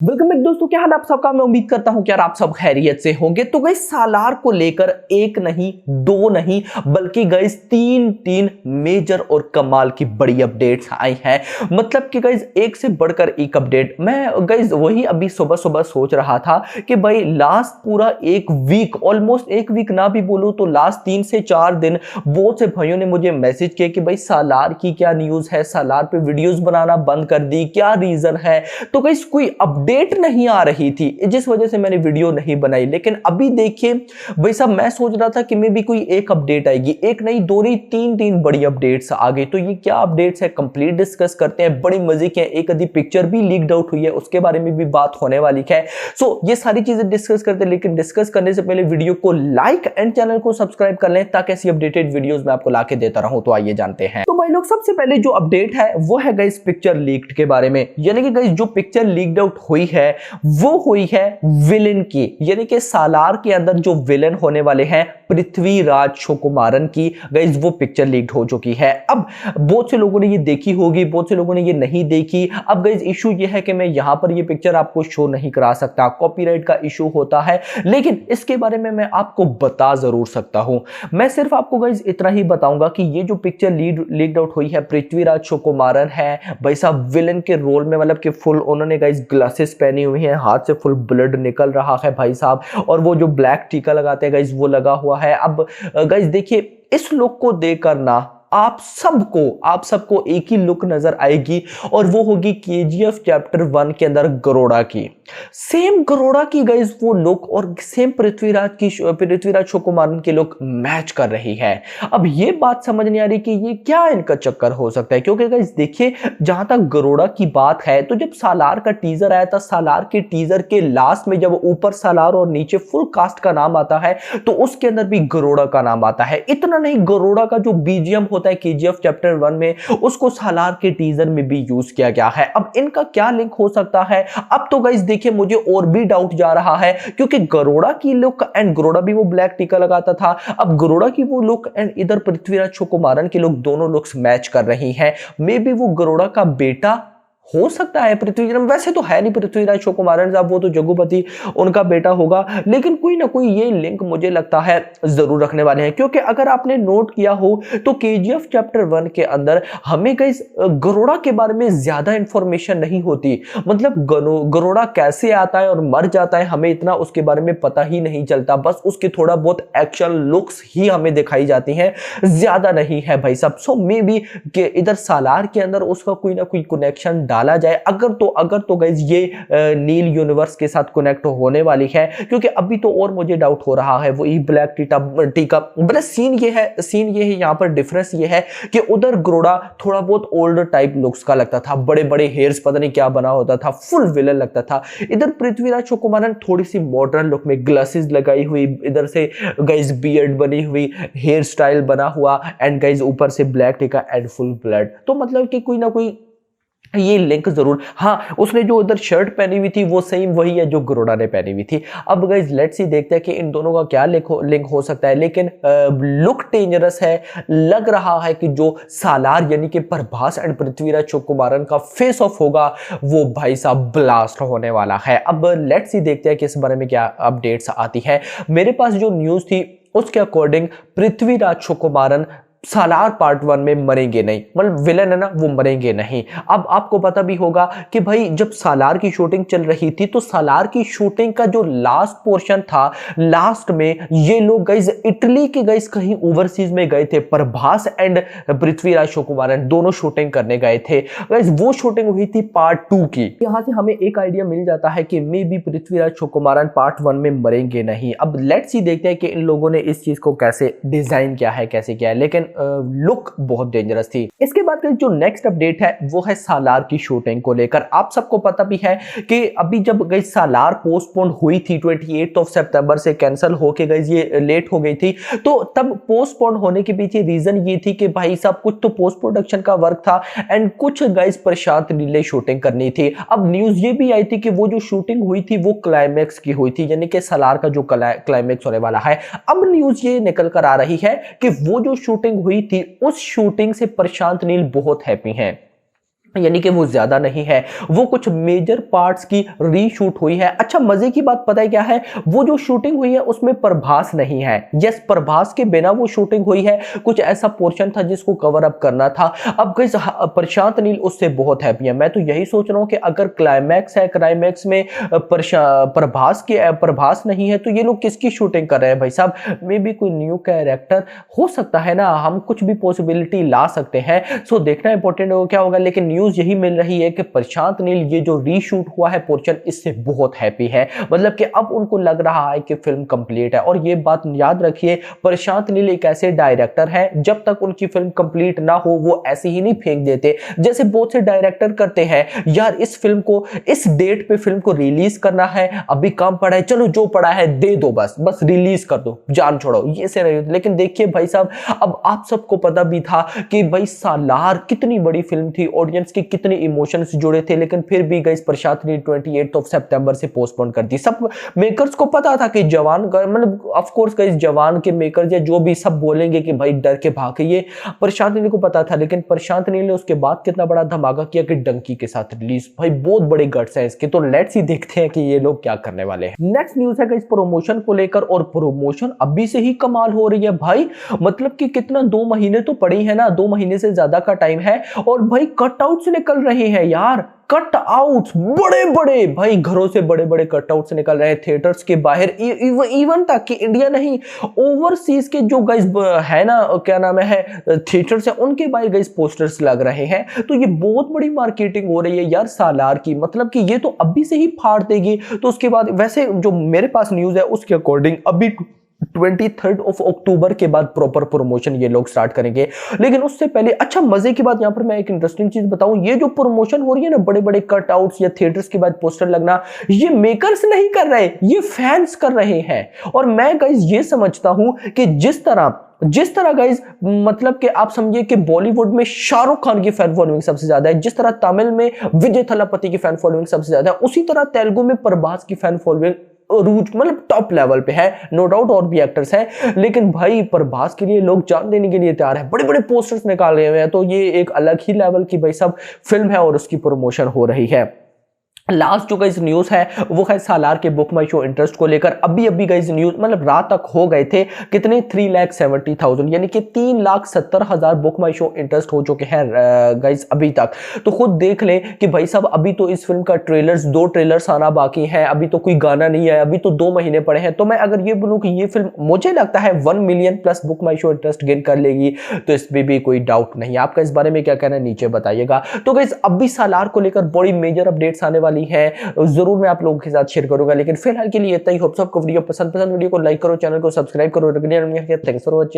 Welcome back दोस्तों, क्या हाल आप सबका। मैं उम्मीद करता हूं कि यार आप सब खैरियत से होंगे। तो गाइस सालार को लेकर एक नहीं दो नहीं बल्कि गाइस तीन मेजर और कमाल की बड़ी अपडेट्स आई हैं। मतलब कि गाइस एक से बढ़कर एक अपडेट। मैं गाइस वही अभी सुबह सुबह सोच रहा था कि भाई लास्ट पूरा एक वीक, ऑलमोस्ट एक वीक ना भी बोलूं तो लास्ट 3 से 4 दिन बहुत से भाइयों ने मुझे मैसेज किया कि भाई सालार की क्या न्यूज है, सालार पे वीडियोस बनाना बंद कर दी, क्या रीजन है। तो गाइस कोई अपडेट नहीं आ रही थी जिस वजह से मैंने वीडियो नहीं बनाई। लेकिन अभी देखिए भाई साहब, मैं सोच रहा था कि मे भी कोई एक अपडेट आएगी, एक नहीं दो नहीं तीन बड़ी अपडेट्स आ गई। तो ये क्या अपडेट्स है कंप्लीट डिस्कस करते हैं। बड़ी मजे की है, एक आधी पिक्चर भी लीक्ड आउट हुई है, उसके बारे में भी बात होने वाली है। सो ये सारी चीजें डिस्कस करते हैं। लेकिन डिस्कस करने से पहले वीडियो को लाइक एंड चैनल को सब्सक्राइब कर लें ताकि ऐसी अपडेटेड वीडियोस मैं आपको लाके देता रहूं। तो आइए जानते हैं। तो भाई लोग, सबसे पहले जो अपडेट है वो है गाइस पिक्चर लीक्ड के बारे में। यानी कि गाइस जो पिक्चर लीक्ड आउट हुई है वो हुई है विलेन की, यानी कि सालार के अंदर जो विलेन होने वाले हैं पृथ्वीराज सुकुमारन की गाइस वो पिक्चर लीक्ड हो चुकी है। अब बहुत से लोगों ने ये देखी होगी, बहुत से लोगों ने ये नहीं देखी। अब गाइस इशू ये है कि मैं यहां पर ये पिक्चर आपको शो नहीं करा सकता, कॉपीराइट का इशू होता है। लेकिन इसके बारे में मैं आपको बता जरूर सकता हूं। मैं सिर्फ आपको गाइस इतना ही बताऊंगा कि ये जो पिक्चर लीक्ड आउट हुई है पृथ्वीराज सुकुमारन है भाई साहब विलेन के रोल में। मतलब कि फुल उन्होंने गाइस ग्लासेस पहनी हुई है, हाथ से फुल ब्लड निकल रहा है भाई साहब, और वो जो ब्लैक टीका लगाते हैं गाइस वो लगा हुआ है। अब गाइस देखिए इस लुक को देखकर ना आप सबको एक ही लुक नजर आएगी, और वो होगी केजीएफ चैप्टर 1 के अंदर गरोड़ा की। सेम गरोड़ा की गाइस वो लुक और सेम पृथ्वीराज सुकुमारन की लुक मैच कर रही है। अब ये बात समझ नहीं आ रही कि ये क्या इनका चक्कर हो सकता है, क्योंकि गाइस देखिए जहां तक गरोड़ा की बात है तो जब सालार का टीजर आया था, सालार के टीजर के लास्ट में जब ऊपर सालार और नीचे फुल कास्ट का नाम आता है तो उसके अंदर भी गरोड़ा का नाम आता है। इतना नहीं, गरोड़ा का जो बीजीएम होता है केजीएफ चैप्टर 1 में उसको सालार के टीजर में भी यूज किया गया है। अब इनका क्या लिंक हो सकता है। अब तो गाइस देखिए मुझे और भी डाउट जा रहा है, क्योंकि गरोड़ा की लुक एंड गरोड़ा भी वो ब्लैक टीका लगाता था, अब गरोड़ा की वो लुक एंड इधर पृथ्वीराज सुकुमारन की लुक दोनों लुक्स मैच कर रही हैं। मे बी वो गरोड़ा का बेटा हो सकता है पृथ्वीराज, वैसे तो है नहीं पृथ्वीराज सुकुमारन साहब, वो तो जग्गूपति उनका बेटा होगा। लेकिन कोई ना कोई ये लिंक मुझे लगता है जरूर रखने वाले हैं, क्योंकि अगर आपने नोट किया हो तो केजीएफ चैप्टर 1 के अंदर हमें गाइस गरोड़ा के बारे में ज्यादा इंफॉर्मेशन नहीं होती। मतलब गरोड़ा कैसे आता है और मर जाता है हमें इतना उसके बारे में पता ही नहीं चलता, बस उसके थोड़ा बहुत एक्शन लुक्स ही हमें दिखाई जाती हैं, ज्यादा नहीं है भाई साहब। सो मे बी कि इधर सालार के अंदर उसका कोई ना कोई कनेक्शन डाला जाए। अगर तो गाइस ये नील यूनिवर्स के साथ कनेक्ट होने वाली है, क्योंकि अभी तो और मुझे डाउट हो रहा है। वो ई ब्लैक टीका बड़ा सीन ये है यहाँ पर डिफरेंस ये है कि उधर गरोड़ा थोड़ा बहुत ओल्ड टाइप लुक्स का लगता था, बड़े बड़े हेयर्स पता नहीं क्या बना होता था, फुल विलन लगता था। इधर पृथ्वीराज सुकुमारन थोड़ी सी मॉडर्न लुक में ग्लासेस लगाई हुई, इधर से गाइस बियर्ड बनी हुई, हेयर स्टाइल बना हुआ एंड गाइस ऊपर से ब्लैक टीका एंड फुल ब्लड। तो मतलब कि कोई ना कोई ये लिंक जरूर। हाँ, उसने जो उधर शर्ट पहनी हुई थी वो सेम वही है जो गरोड़ा ने पहनी हुई थी। अब गाइस लेट्स सी देखते हैं कि इन दोनों का क्या लिंक हो सकता है। लेकिन लुक डेंजरस है, लग रहा है कि जो सालार यानी कि प्रभास एंड पृथ्वीराज सुकुमारन का फेस ऑफ होगा वो भाई साहब ब्लास्ट होने वाला है। अब लेट्स सी देखते हैं कि इस बारे में क्या अपडेट्स आती है। मेरे पास जो न्यूज थी उसके अकॉर्डिंग पृथ्वीराज सुकुमारन सालार पार्ट 1 में मरेंगे नहीं, मतलब विलन है ना वो मरेंगे नहीं। अब आपको पता भी होगा कि भाई जब सालार की शूटिंग चल रही थी तो सालार की शूटिंग का जो लास्ट पोर्शन था, लास्ट में ये लोग गाइस इटली के गाइस कहीं ओवरसीज में गए थे। प्रभास एंड पृथ्वीराज सुकुमारन दोनों शूटिंग करने गए थे गाइस। वो शूटिंग हुई थी पार्ट 2 की। यहां से हमें एक आइडिया मिल जाता है कि may be Prithviraj Sukumaran part 1 में मरेंगे नहीं। अब लेट्स सी देखते हैं कि इन लोगों ने इस चीज को कैसे डिजाइन किया है, कैसे किया है। लेकिन लुक बहुत डेंजरस थी। इसके बाद जो नेक्स्ट अपडेट है वो है सालार की शूटिंग को लेकर। आप सबको पता भी है कि अभी जब गई सालार पोस्टपोन हुई थी 28 सितंबर से कैंसिल होके गई, ये लेट हो गई थी, तो तब पोस्टपोन होने के पीछे रीजन ये थी कि भाई साहब कुछ तो पोस्ट प्रोडक्शन का वर्क था एंड कुछ गाइस प्रशांत नील शूटिंग करनी थी। अब न्यूज ये भी आई थी कि वो जो शूटिंग हुई थी वो क्लाइमैक्स की हुई थी, यानी कि सालार का जो क्लाइमैक्स होने वाला है। अब न्यूज ये निकल कर आ रही है कि वो जो शूटिंग हुई थी उस शूटिंग से प्रशांत नील बहुत हैप्पी हैं। यानी कि वो ज्यादा नहीं है, वो कुछ मेजर पार्ट्स की रीशूट हुई है। अच्छा मजे की बात पता है क्या है, वो जो शूटिंग हुई है उसमें प्रभास नहीं है। यस, प्रभास के बिना वो शूटिंग हुई है, कुछ ऐसा पोर्शन था जिसको कवर अप करना था। अब गाइस प्रशांत नील उससे बहुत हैप्पी है। मैं तो यही सोच रहा हूं कि अगर क्लाइमैक्स है, क्लाइमैक्स में प्रभास नहीं है तो ये लोग किसकी शूटिंग कर रहे हैं भाई साहब। मे बी कोई न्यू कैरेक्टर हो सकता है ना, हम कुछ भी पॉसिबिलिटी ला सकते हैं। सो देखना इंपॉर्टेंट हो क्या होगा, लेकिन न्यूज यही मिल रही है कि प्रशांत नील ये जो रीशूट हुआ है पोर्शन, इससे बहुत हैप्पी है। मतलब कि अब उनको लग रहा है कि फिल्म कंप्लीट है। और ये बात याद रखिए, प्रशांत नील एक ऐसे डायरेक्टर है, जब तक उनकी फिल्म कंप्लीट ना हो वो ऐसे ही नहीं फेंक देते। जैसे बहुत से डायरेक्टर करते हैं, यार इस फिल्म को इस डेट पे फिल्म को रिलीज करना है, अभी काम पड़ा है, चलो जो पड़ा है दे दो, बस रिलीज कर दो, जान छोड़ो, ये से नहीं। लेकिन देखिए भाई साहब, अब आप सबको पता भी था कि भाई सालार कितनी बड़ी फिल्म थी, ऑडियंस के कितने इमोशंस जुड़े थे, लेकिन फिर भी गाइस प्रशांत ने 28 सितंबर से पोस्टपोन कर दी। सब मेकर्स को पता था कि जवान, मतलब ऑफ कोर्स गाइस जवान के मेकर्स या जो भी सब बोलेंगे कि भाई डर के भागिए, प्रशांत नील को पता था। लेकिन प्रशांत नील ने उसके बाद कितना बड़ा धमाका किया कि डंकी के साथ रिलीज। भाई बहुत बड़े गट्स हैं इसके, तो लेट्स ही देखते हैं कि ये लोग क्या करने वाले हैं। नेक्स्ट न्यूज है गाइस प्रमोशन को लेकर, और प्रमोशन अभी से ही कमाल हो रही है भाई। मतलब कि कितना 2 महीने तो पड़ी है ना, 2 महीने से ज्यादा का टाइम है, और भाई कटआउट्स निकल रहे हैं यार। कट आउट्स बड़े बड़े, भाई घरों से बड़े बड़े कटआउट्स निकल रहे हैं थिएटर्स के बाहर। इवन तक कि इंडिया नहीं, ओवरसीज के जो गाइस है ना, क्या नाम है थिएटर्स है, उनके बाहर गाइस पोस्टर्स लग रहे हैं। तो ये बहुत बड़ी मार्केटिंग हो रही है यार सालार की। मतलब कि ये तो अभी से ही फाड़ देगी। तो उसके बाद वैसे जो मेरे पास न्यूज है उसके अकॉर्डिंग अभी 23 अक्टूबर के बाद प्रॉपर प्रमोशन ये लोग स्टार्ट करेंगे। लेकिन उससे पहले अच्छा मजे की बात, यहां पर मैं एक इंटरेस्टिंग चीज बताऊं, ये जो प्रमोशन हो रही है ना, बड़े बड़े कटआउट्स या थिएटर्स के बाद पोस्टर लगना, ये मेकर्स नहीं कर रहे, ये फैंस कर रहे हैं। और मैं गाइस ये समझता हूं कि जिस तरह गाइस, मतलब कि आप समझिए कि बॉलीवुड में शाहरुख खान की फैन फॉलोइंग सबसे ज्यादा है, जिस तरह तमिल में विजय थलापति की फैन फॉलोइंग सबसे ज्यादा है, उसी तरह तेलुगु में प्रभास की फैन फॉलोइंग रूट मतलब टॉप लेवल पे है। नो डाउट और भी एक्टर्स हैं, लेकिन भाई प्रभास के लिए लोग जान देने के लिए तैयार है, बड़े बड़े पोस्टर्स निकाले हुए हैं। तो ये एक अलग ही लेवल की भाई सब फिल्म है और उसकी प्रमोशन हो रही है। लास्ट जो गाइस न्यूज है वो है सालार के बुक माई शो इंटरेस्ट को लेकर। अभी गाइस न्यूज मतलब रात तक हो गए थे कितने 3,70,000 यानी कि 3,70,000 बुक माई शो इंटरेस्ट हो चुके हैं गाइस अभी तक। तो खुद देख लें कि भाई साहब अभी तो इस फिल्म का दो ट्रेलर्स आना बाकी है, अभी तो कोई गाना नहीं है, अभी तो 2 महीने पड़े हैं। तो मैं अगर ये बोलूं कि ये फिल्म मुझे लगता है 1 मिलियन प्लस बुक माई शो इंटरेस्ट गेन कर लेगी, तो इसमें भी कोई डाउट नहीं। आपका इस बारे में क्या कहना है नीचे बताइएगा। तो गाइस अभी सालार को लेकर बड़ी मेजर अपडेट्स आने वाली है, जरूर मैं आप लोगों के साथ शेयर करूंगा। लेकिन फिलहाल के लिए इतना ही। होप सबको वीडियो पसंद वीडियो को लाइक करो, चैनल को सब्सक्राइब करो। Thanks for watching.